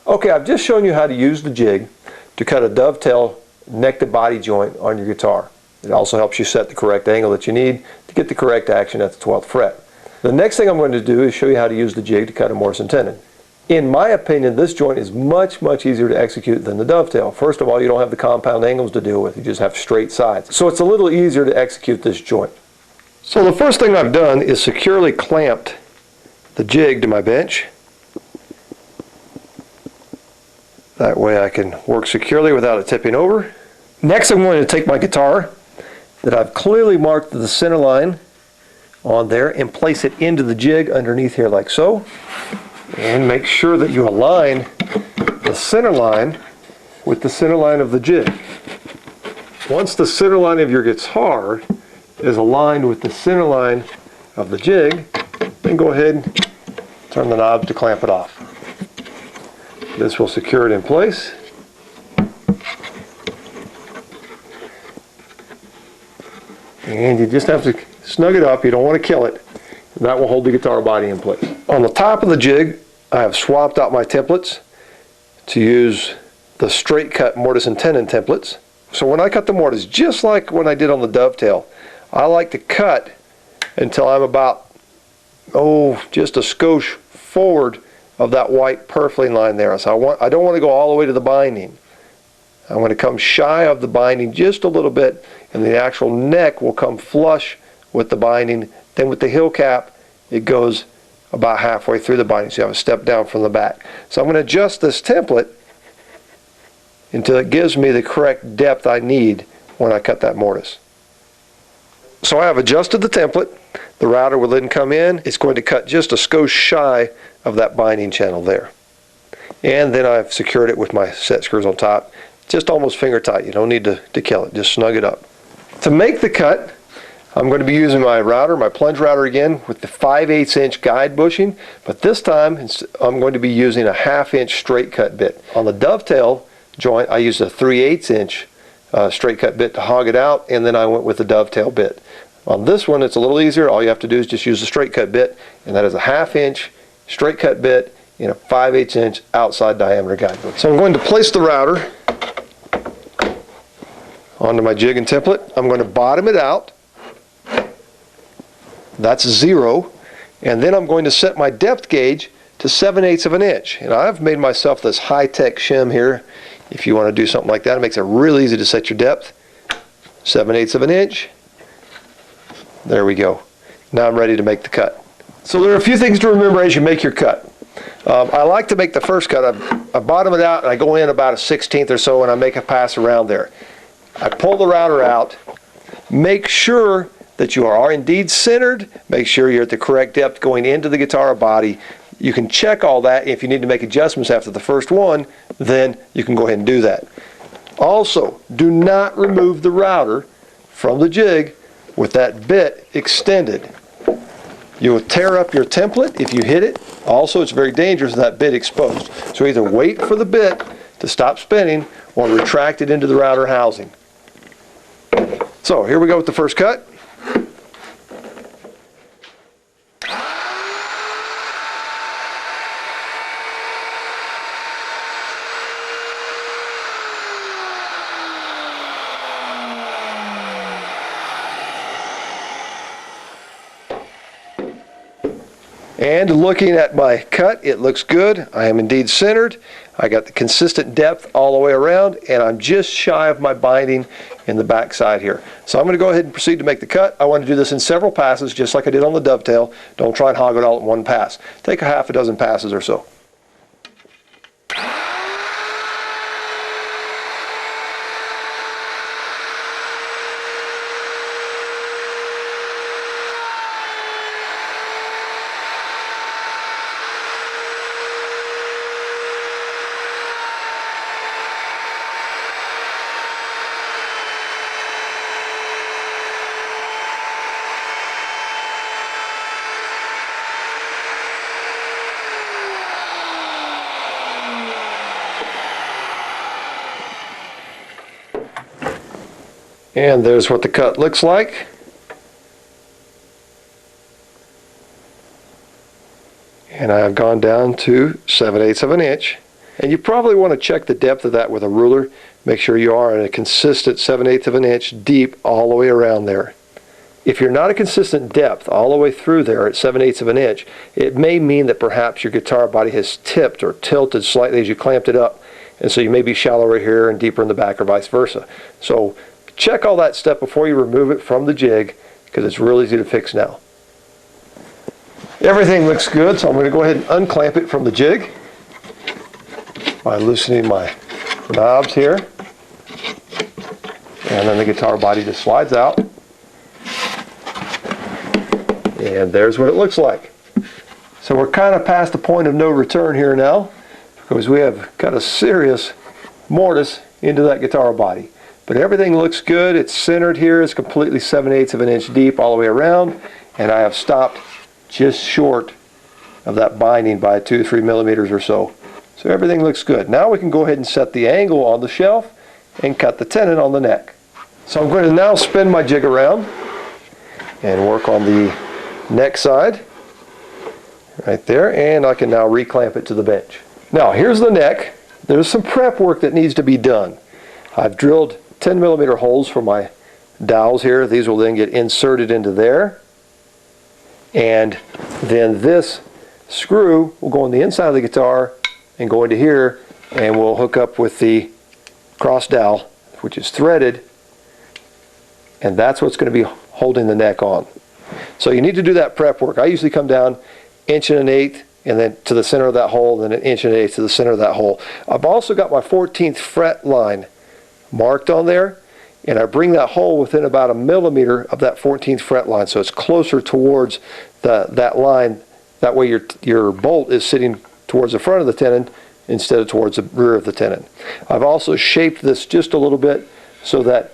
Okay, I've just shown you how to use the jig to cut a dovetail neck to body joint on your guitar. It also helps you set the correct angle that you need to get the correct action at the 12th fret. The next thing I'm going to do is show you how to use the jig to cut a Mortise and Tenon. In my opinion, this joint is much easier to execute than the dovetail. First of all, you don't have the compound angles to deal with. You just have straight sides. So it's a little easier to execute this joint. So the first thing I've done is securely clamped the jig to my bench. That way I can work securely without it tipping over. Next I'm going to take my guitar that I've clearly marked the center line on there and place it into the jig underneath here like so. And make sure that you align the center line with the center line of the jig. Once the center line of your guitar is aligned with the center line of the jig, then go ahead and turn the knob to clamp it off. This will secure it in place. And you just have to snug it up. You don't want to kill it. That will hold the guitar body in place. On the top of the jig, I have swapped out my templates to use the straight cut Mortise and Tenon templates. So when I cut the mortise, just like when I did on the dovetail, I like to cut until I'm about, just a skosh forward of that white purfling line there. So I don't want to go all the way to the binding. I want to come shy of the binding just a little bit, and the actual neck will come flush with the binding. Then with the heel cap, it goes about halfway through the binding, so you have a step down from the back. So I'm going to adjust this template until it gives me the correct depth I need when I cut that mortise. So I have adjusted the template. The router will then come in. It's going to cut just a skosh shy of that binding channel there. And then I've secured it with my set screws on top. Just almost finger tight. You don't need to kill it. Just snug it up. To make the cut, I'm going to be using my router, my plunge router again, with the 5/8 inch guide bushing, but this time I'm going to be using a 1/2 inch straight cut bit. On the dovetail joint, I used a 3/8 inch straight cut bit to hog it out, and then I went with the dovetail bit. On this one, it's a little easier. All you have to do is just use the straight cut bit, and that is a 1/2 inch straight cut bit in a 5/8 inch outside diameter guide bushing. So I'm going to place the router onto my jig and template. I'm going to bottom it out. That's 0. And then I'm going to set my depth gauge to 7/8 of an inch. And I've made myself this high-tech shim here. If you want to do something like that, it makes it real easy to set your depth. 7/8 of an inch. There we go. Now I'm ready to make the cut. So there are a few things to remember as you make your cut. I like to make the first cut. I bottom it out and I go in about a 1/16 or so, and I make a pass around there. I pull the router out. Make sure that you are indeed centered. Make sure you're at the correct depth going into the guitar body. You can check all that. If you need to make adjustments after the first one, then you can go ahead and do that. Also, do not remove the router from the jig with that bit extended. You will tear up your template if you hit it. Also, it's very dangerous with that bit exposed. So either wait for the bit to stop spinning or retract it into the router housing. So here we go with the first cut. And looking at my cut, it looks good. I am indeed centered. I got the consistent depth all the way around, and I'm just shy of my binding in the back side here. So I'm going to go ahead and proceed to make the cut. I want to do this in several passes, just like I did on the dovetail. Don't try and hog it all at one pass. Take a 6 passes or so. And there's what the cut looks like. And I have gone down to 7/8 of an inch. And you probably want to check the depth of that with a ruler. Make sure you are at a consistent 7/8 of an inch deep all the way around there. If you're not a consistent depth all the way through there at 7/8 of an inch, it may mean that perhaps your guitar body has tipped or tilted slightly as you clamped it up, and so you may be shallower here and deeper in the back or vice versa. So check all that stuff before you remove it from the jig, because it's real easy to fix now. Everything looks good, so I'm going to go ahead and unclamp it from the jig by loosening my knobs here, and then the guitar body just slides out, and there's what it looks like. So we're kind of past the point of no return here now, because we have got a serious mortise into that guitar body. But everything looks good. It's centered here. It's completely 7/8 of an inch deep all the way around, and I have stopped just short of that binding by 2 to 3 millimeters or so. So everything looks good. Now we can go ahead and set the angle on the shelf and cut the tenon on the neck. So I'm going to now spin my jig around and work on the neck side right there, and I can now reclamp it to the bench. Now here's the neck. There's some prep work that needs to be done. I've drilled 10 millimeter holes for my dowels here. These will then get inserted into there, and then this screw will go on the inside of the guitar and go into here, and we'll hook up with the cross dowel, which is threaded, and that's what's going to be holding the neck on. So you need to do that prep work. I usually come down 1.1 inches and then to the center of that hole, and then 1.1 inches to the center of that hole. I've also got my 14th fret line marked on there, and I bring that hole within about 1 millimeter of that 14th fret line, so it's closer towards that line. That way your bolt is sitting towards the front of the tenon instead of towards the rear of the tenon. I've also shaped this just a little bit so that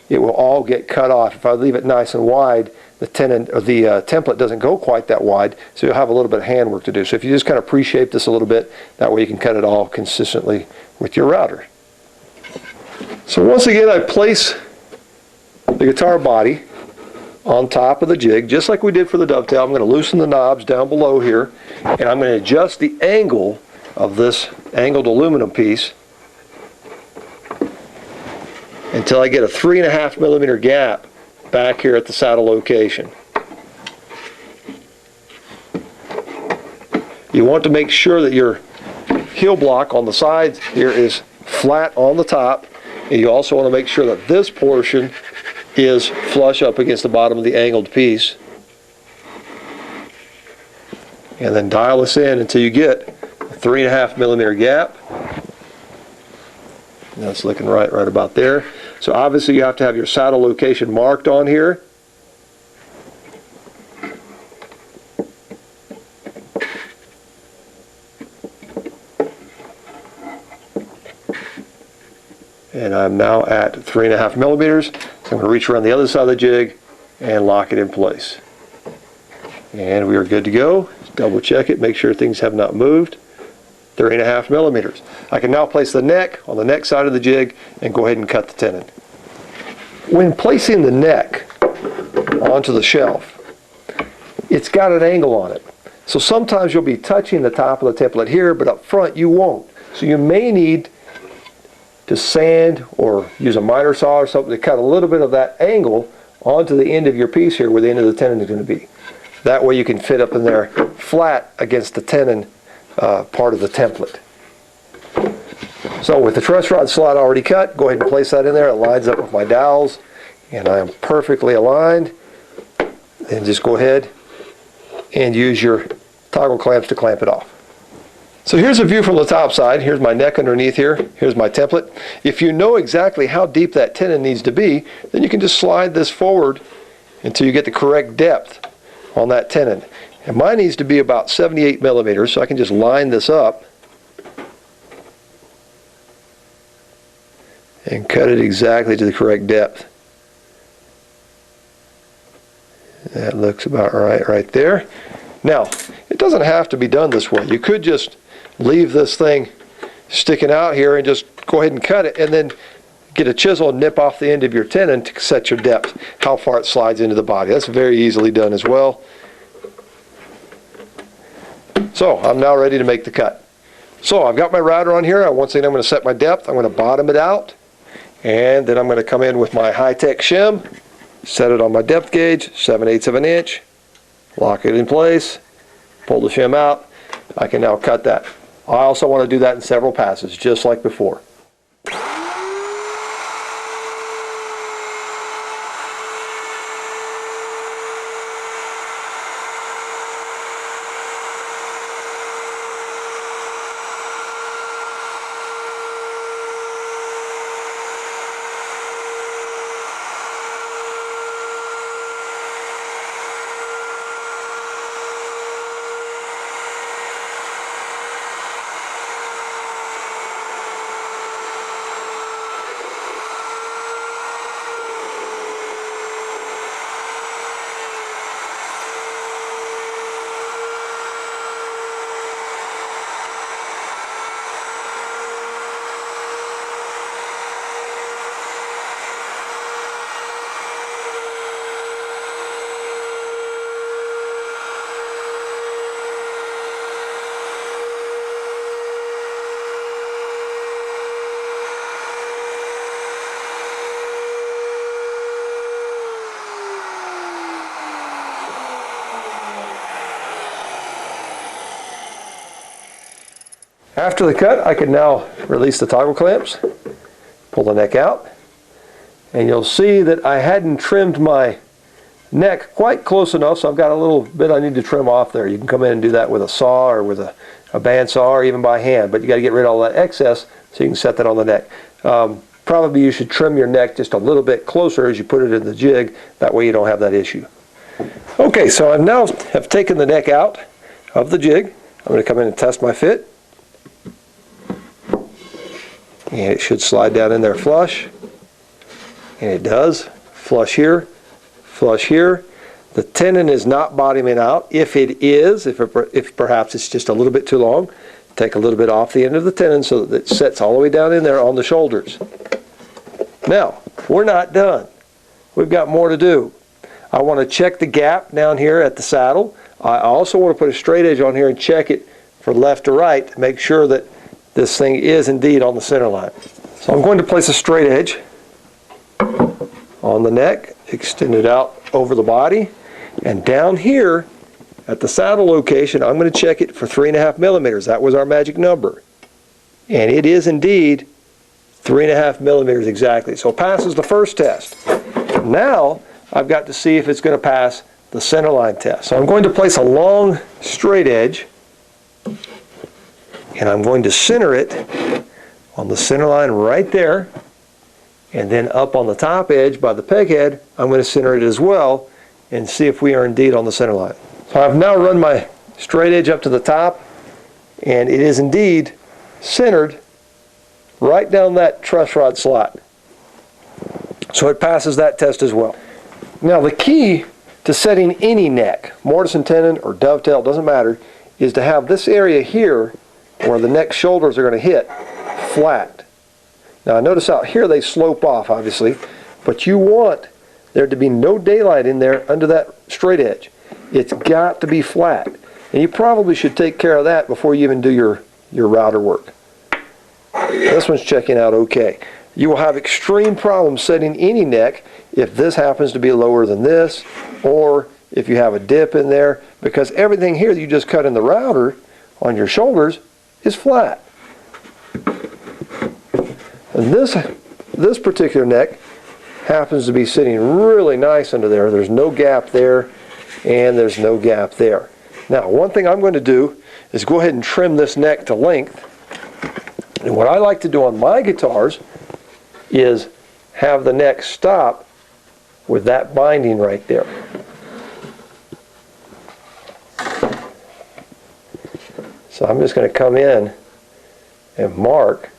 it will all get cut off. If I leave it nice and wide, the tenon or the template doesn't go quite that wide, so you'll have a little bit of handwork to do. So if you just kind of pre-shape this a little bit, that way you can cut it all consistently with your router. So once again, I place the guitar body on top of the jig, just like we did for the dovetail. I'm going to loosen the knobs down below here, and I'm going to adjust the angle of this angled aluminum piece until I get a 3.5 millimeter gap back here at the saddle location. You want to make sure that your heel block on the sides here is flat on the top, and you also want to make sure that this portion is flush up against the bottom of the angled piece. And then dial this in until you get a 3.5 millimeter gap. That's looking right about there. So obviously you have to have your saddle location marked on here. And I'm now at 3.5 millimeters. So I'm going to reach around the other side of the jig and lock it in place. And we are good to go. Double check it, make sure things have not moved. 3.5 millimeters. I can now place the neck on the neck side of the jig and go ahead and cut the tenon. When placing the neck onto the shelf, it's got an angle on it. So sometimes you'll be touching the top of the template here, but up front you won't. So you may need to sand or use a miter saw or something to cut a little bit of that angle onto the end of your piece here where the end of the tenon is going to be. That way you can fit up in there flat against the tenon part of the template. So with the truss rod slot already cut, go ahead and place that in there. It lines up with my dowels, and I am perfectly aligned. And just go ahead and use your toggle clamps to clamp it off. So here's a view from the top side. Here's my neck underneath here. Here's my template. If you know exactly how deep that tenon needs to be, then you can just slide this forward until you get the correct depth on that tenon. And mine needs to be about 78 millimeters, so I can just line this up and cut it exactly to the correct depth. That looks about right there. Now, it doesn't have to be done this way. You could just leave this thing sticking out here and just go ahead and cut it, and then get a chisel and nip off the end of your tenon to set your depth, how far it slides into the body. That's very easily done as well. So I'm now ready to make the cut. So I've got my router on here. Once again, I'm going to set my depth. I'm going to bottom it out. And then I'm going to come in with my high-tech shim, set it on my depth gauge, 7/8 of an inch, lock it in place, pull the shim out. I can now cut that. I also want to do that in several passes, just like before. After the cut, I can now release the toggle clamps, pull the neck out, and you'll see that I hadn't trimmed my neck quite close enough, so I've got a little bit I need to trim off there. You can come in and do that with a saw or with a bandsaw or even by hand, but you got to get rid of all that excess so you can set that on the neck. Probably you should trim your neck just a little bit closer as you put it in the jig, that way you don't have that issue. Okay, so I now have taken the neck out of the jig. I'm going to come in and test my fit. And it should slide down in there flush, and it does. Flush here, flush here. The tenon is not bottoming out. If it is, if perhaps it's just a little bit too long, take a little bit off the end of the tenon so that it sets all the way down in there on the shoulders. Now, we're not done. We've got more to do. I want to check the gap down here at the saddle. I also want to put a straight edge on here and check it from left to right to make sure that this thing is indeed on the center line. So I'm going to place a straight edge on the neck, extend it out over the body, and down here at the saddle location, I'm going to check it for 3.5 millimeters. That was our magic number. And it is indeed 3.5 millimeters exactly. So it passes the first test. Now I've got to see if it's going to pass the center line test. So I'm going to place a long straight edge, and I'm going to center it on the center line right there, and then up on the top edge by the peg head, I'm going to center it as well and see if we are indeed on the center line. So I've now run my straight edge up to the top, and it is indeed centered right down that truss rod slot. So it passes that test as well. Now the key to setting any neck, mortise and tenon or dovetail, doesn't matter, is to have this area here where the neck shoulders are going to hit flat. Now notice out here they slope off obviously, but you want there to be no daylight in there under that straight edge. It's got to be flat, and you probably should take care of that before you even do your router work. This one's checking out okay. You will have extreme problems setting any neck if this happens to be lower than this, or if you have a dip in there, because everything here that you just cut in the router on your shoulders is flat. And this particular neck happens to be sitting really nice under there. There's no gap there, and there's no gap there. Now, one thing I'm going to do is go ahead and trim this neck to length. And what I like to do on my guitars is have the neck stop with that binding right there. So I'm just going to come in and mark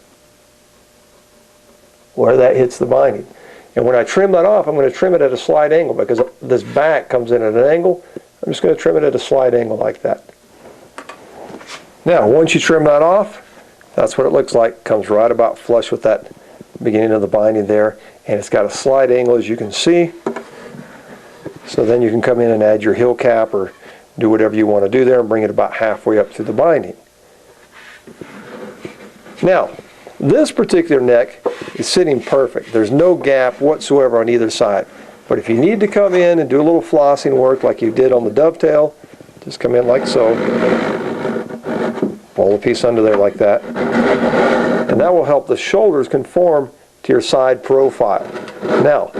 where that hits the binding. And when I trim that off, I'm going to trim it at a slight angle because this back comes in at an angle. I'm just going to trim it at a slight angle like that. Now, once you trim that off, that's what it looks like. Comes right about flush with that beginning of the binding there, and it's got a slight angle as you can see. So then you can come in and add your heel cap or do whatever you want to do there and bring it about halfway up through the binding. Now, this particular neck is sitting perfect. There's no gap whatsoever on either side. But if you need to come in and do a little flossing work like you did on the dovetail, just come in like so. Pull the piece under there like that. And that will help the shoulders conform to your side profile. Now,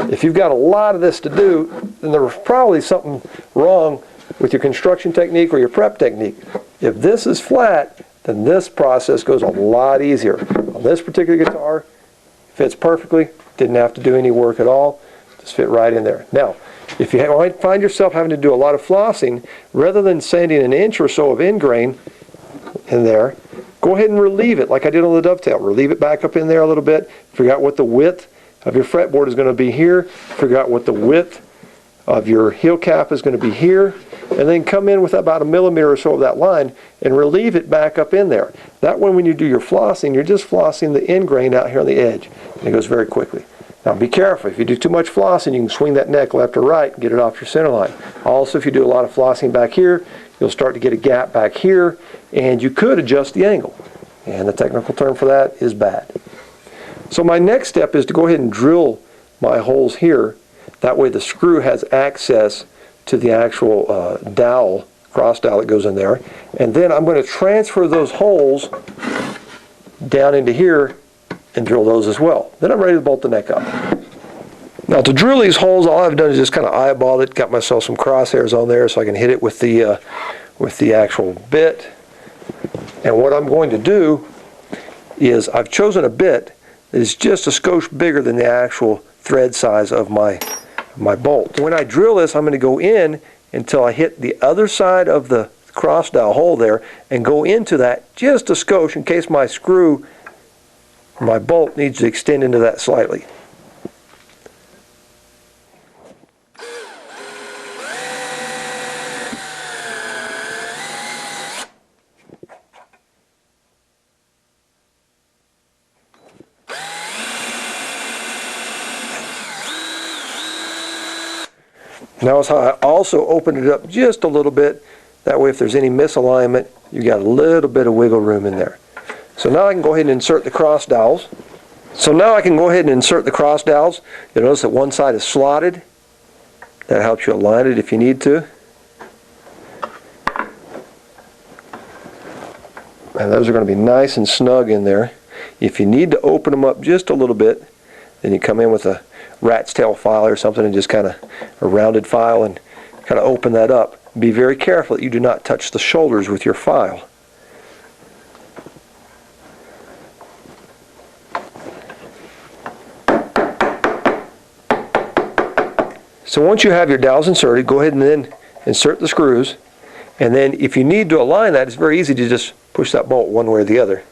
if you've got a lot of this to do, then there's probably something wrong with your construction technique or your prep technique. If this is flat, then this process goes a lot easier. On this particular guitar, fits perfectly, didn't have to do any work at all, just fit right in there. Now, if you find yourself having to do a lot of flossing, rather than sanding an inch or so of end grain in there, go ahead and relieve it like I did on the dovetail. Relieve it back up in there a little bit, figure out what the width of your fretboard is going to be here, figure out what the width of your heel cap is going to be here, and then come in with about 1 millimeter or so of that line and relieve it back up in there. That way when you do your flossing, you're just flossing the end grain out here on the edge, and it goes very quickly. Now be careful, if you do too much flossing, you can swing that neck left or right and get it off your center line. Also, if you do a lot of flossing back here, you'll start to get a gap back here, and you could adjust the angle. And the technical term for that is bad. So my next step is to go ahead and drill my holes here. That way the screw has access to the actual dowel, cross dowel that goes in there. And then I'm going to transfer those holes down into here and drill those as well. Then I'm ready to bolt the neck up. Now to drill these holes, all I've done is just kind of eyeball it, got myself some crosshairs on there so I can hit it with the actual bit. And what I'm going to do is I've chosen a bit that is just a skosh bigger than the actual thread size of my bolt. When I drill this, I'm going to go in until I hit the other side of the cross dowel hole there and go into that just a skosh in case my screw or my bolt needs to extend into that slightly. Notice how I also opened it up just a little bit. That way if there's any misalignment, you got a little bit of wiggle room in there. So now I can go ahead and insert the cross dowels. You'll notice that one side is slotted. That helps you align it if you need to. And those are going to be nice and snug in there. If you need to open them up just a little bit, then you come in with a rat's tail file or something and just kind of a rounded file and kind of open that up. Be very careful that you do not touch the shoulders with your file. So once you have your dowels inserted, go ahead and then insert the screws, and then if you need to align that, it's very easy to just push that bolt one way or the other.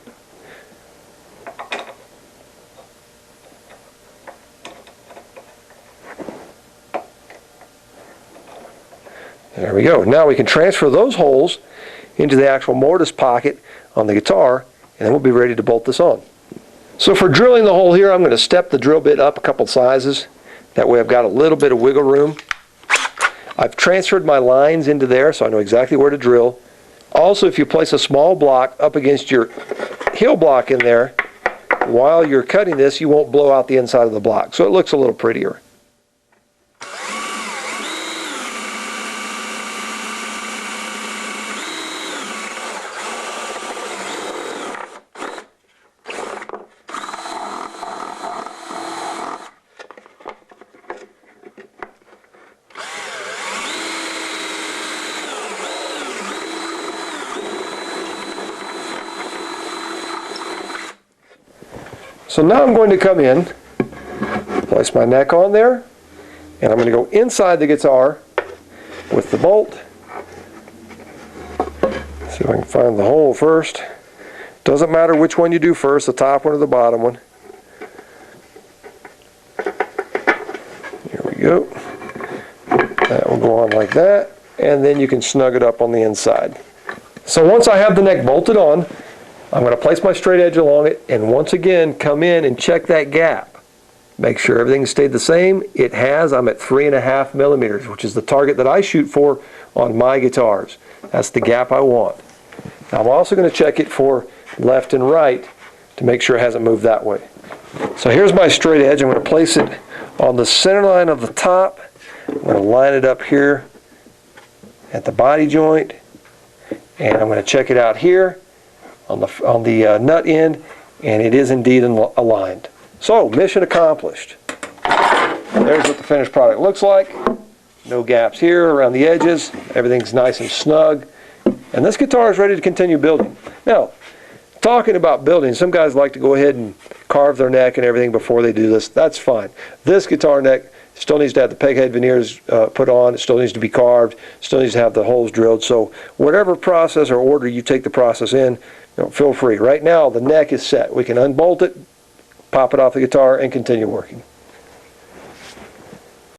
There we go. Now we can transfer those holes into the actual mortise pocket on the guitar, and then we'll be ready to bolt this on. So for drilling the hole here, I'm going to step the drill bit up a couple sizes. That way I've got a little bit of wiggle room. I've transferred my lines into there so I know exactly where to drill. Also, if you place a small block up against your heel block in there, while you're cutting this, you won't blow out the inside of the block, so it looks a little prettier. So now I'm going to come in, place my neck on there, and I'm going to go inside the guitar with the bolt. See if I can find the hole first. Doesn't matter which one you do first, the top one or the bottom one. Here we go. That will go on like that, and then you can snug it up on the inside. So once I have the neck bolted on, I'm going to place my straight edge along it and once again come in and check that gap. Make sure everything stayed the same. It has. I'm at 3.5 millimeters, which is the target that I shoot for on my guitars. That's the gap I want. Now I'm also going to check it for left and right to make sure it hasn't moved that way. So here's my straight edge. I'm going to place it on the center line of the top. I'm going to line it up here at the body joint, and I'm going to check it out here on the nut end, and it is indeed aligned. So mission accomplished. There's what the finished product looks like. No gaps here around the edges. Everything's nice and snug. And this guitar is ready to continue building. Now, talking about building, some guys like to go ahead and carve their neck and everything before they do this. That's fine. This guitar neck still needs to have the peg head veneers put on. It still needs to be carved. Still needs to have the holes drilled. So whatever process or order you take the process in, feel free. Right now, the neck is set. We can unbolt it, pop it off the guitar, and continue working.